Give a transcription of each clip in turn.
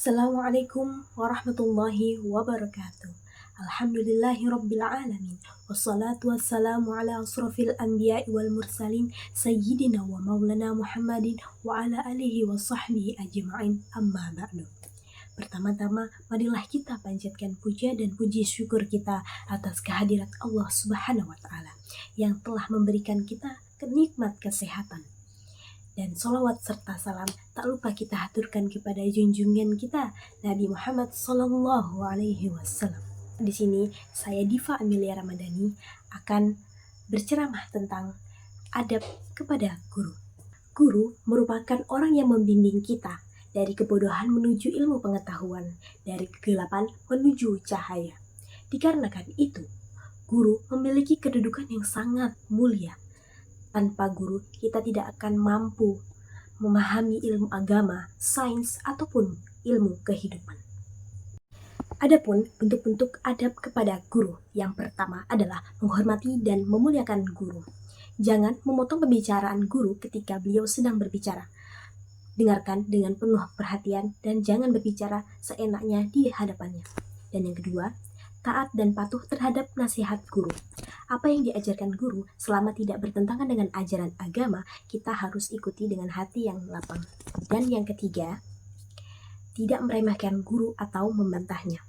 Assalamualaikum warahmatullahi wabarakatuh. Alhamdulillahirabbil alamin. Wassalatu wassalamu ala asrofil anbiya'i wal mursalin sayyidina wa maulana Muhammadin wa ala alihi wa sahbihi ajma'in, amma ba'du. Pertama-tama, marilah kita panjatkan puja dan puji syukur kita atas kehadirat Allah Subhanahu wa Ta'ala yang telah memberikan kita kenikmat kesehatan. Dan sholawat serta salam tak lupa kita haturkan kepada junjungan kita Nabi Muhammad Sallallahu Alaihi Wasallam. Di sini saya Diva Amelia Ramadhani akan berceramah tentang adab kepada guru. Guru merupakan orang yang membimbing kita dari kebodohan menuju ilmu pengetahuan, dari kegelapan menuju cahaya. Dikarenakan itu, guru memiliki kedudukan yang sangat mulia. Tanpa guru, kita tidak akan mampu memahami ilmu agama, sains, ataupun ilmu kehidupan. Adapun bentuk-bentuk adab kepada guru, yang pertama adalah menghormati dan memuliakan guru. Jangan memotong pembicaraan guru ketika beliau sedang berbicara. Dengarkan dengan penuh perhatian dan jangan berbicara seenaknya di hadapannya. Dan yang kedua, taat dan patuh terhadap nasihat guru. Apa yang diajarkan guru selama tidak bertentangan dengan ajaran agama, kita harus ikuti dengan hati yang lapang. Dan yang ketiga, tidak meremehkan guru atau membantahnya.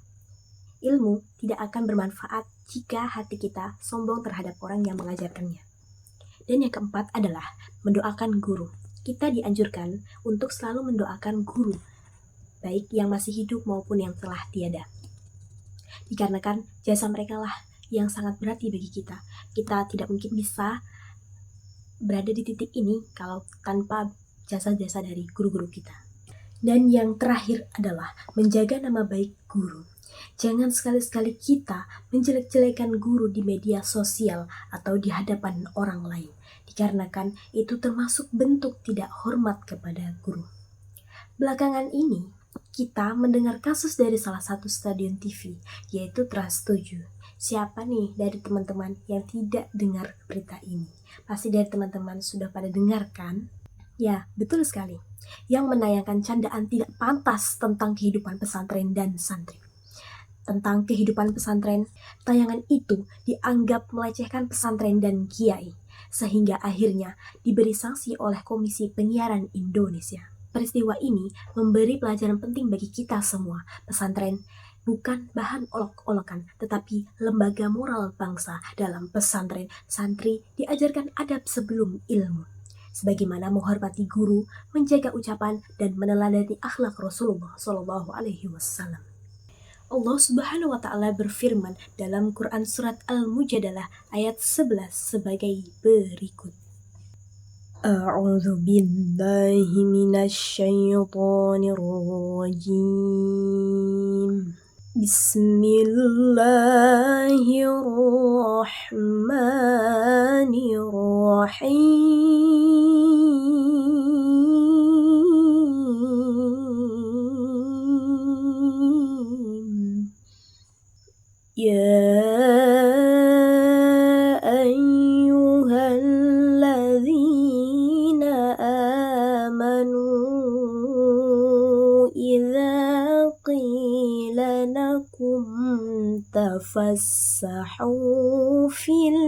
Ilmu tidak akan bermanfaat jika hati kita sombong terhadap orang yang mengajarkannya. Dan yang keempat adalah mendoakan guru. Kita dianjurkan untuk selalu mendoakan guru, baik yang masih hidup maupun yang telah tiada. Dikarenakan jasa mereka lah yang sangat berarti bagi kita. Kita tidak mungkin bisa berada di titik ini kalau tanpa jasa-jasa dari guru-guru kita. Dan yang terakhir adalah menjaga nama baik guru. Jangan sekali-sekali kita menjelek-jelekan guru di media sosial atau di hadapan orang lain. Dikarenakan itu termasuk bentuk tidak hormat kepada guru. Belakangan ini, kita mendengar kasus dari salah satu stasiun TV, yaitu Trans 7. Siapa nih dari teman-teman yang tidak dengar berita ini? Pasti dari teman-teman sudah pada dengar kan? Ya, betul sekali. Yang menayangkan candaan tidak pantas tentang kehidupan pesantren dan santri. Tentang kehidupan pesantren, tayangan itu dianggap melecehkan pesantren dan kiai, sehingga akhirnya diberi sanksi oleh Komisi Penyiaran Indonesia. Peristiwa ini memberi pelajaran penting bagi kita semua. Pesantren bukan bahan olok-olokan, tetapi lembaga moral bangsa. Dalam pesantren, santri diajarkan adab sebelum ilmu, sebagaimana menghormati guru, menjaga ucapan, dan meneladani akhlak Rasulullah Shallallahu Alaihi Wasallam. Allah Subhanahu wa Ta'ala berfirman dalam Quran Surat Al-Mujadalah ayat 11 sebagai berikut. A'udzu billahi minasy syaithanir rajim. Bismillahirrahmanirrahim. Ya ayyuhalladzina amanu idza qila lakum tafassahu fil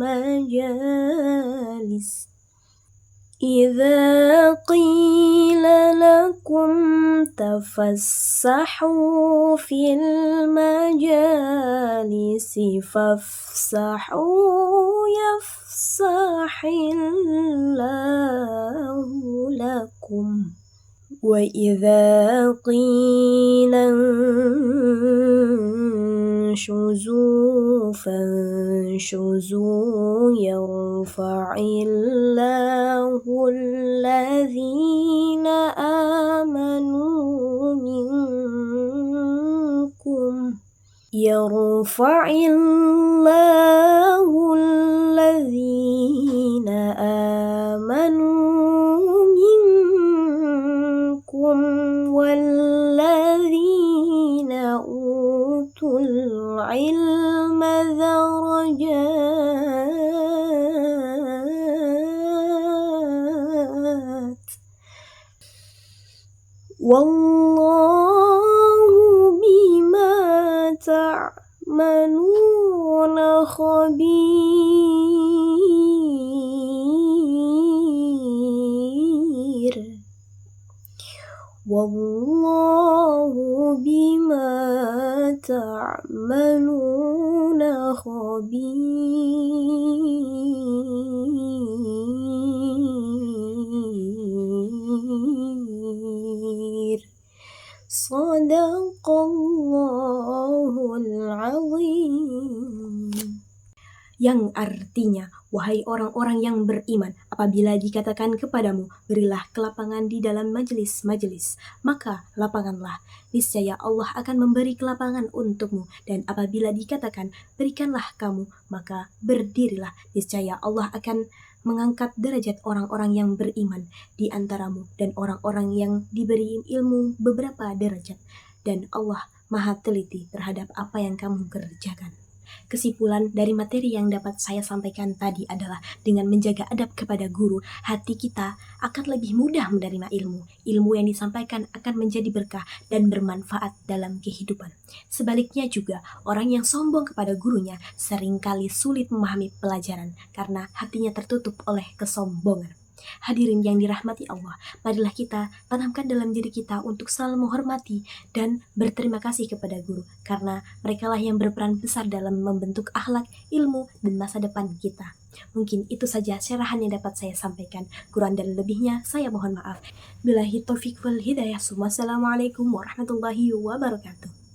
majalis. إذا قيل لكم تفسحوا في المجالس فافسحوا يفسح الله لكم وإذا قيل انشزوا فانشزوا يرفع الله الذين آمنوا منكم والذين أوتوا العلم درجات والله خبير والله بما تعملون خبير صدق الله العظيم. Yang artinya, wahai orang-orang yang beriman, apabila dikatakan kepadamu, berilah kelapangan di dalam majelis-majelis, maka lapanganlah. Niscaya Allah akan memberi kelapangan untukmu. Dan apabila dikatakan, berikanlah kamu, maka berdirilah. Niscaya Allah akan mengangkat derajat orang-orang yang beriman di antaramu dan orang-orang yang diberi ilmu beberapa derajat. Dan Allah Maha teliti terhadap apa yang kamu kerjakan. Kesimpulan dari materi yang dapat saya sampaikan tadi adalah dengan menjaga adab kepada guru, hati kita akan lebih mudah menerima ilmu. Ilmu yang disampaikan akan menjadi berkah dan bermanfaat dalam kehidupan. Sebaliknya juga, orang yang sombong kepada gurunya seringkali sulit memahami pelajaran karena hatinya tertutup oleh kesombongan. Hadirin yang dirahmati Allah, marilah kita tanamkan dalam diri kita untuk selalu menghormati dan berterima kasih kepada guru, karena merekalah yang berperan besar dalam membentuk akhlak, ilmu, dan masa depan kita. Mungkin itu saja syarahan yang dapat saya sampaikan. Kurang dan lebihnya saya mohon maaf. Billahi taufiq wal hidayah. Wassalamualaikum warahmatullahi wabarakatuh.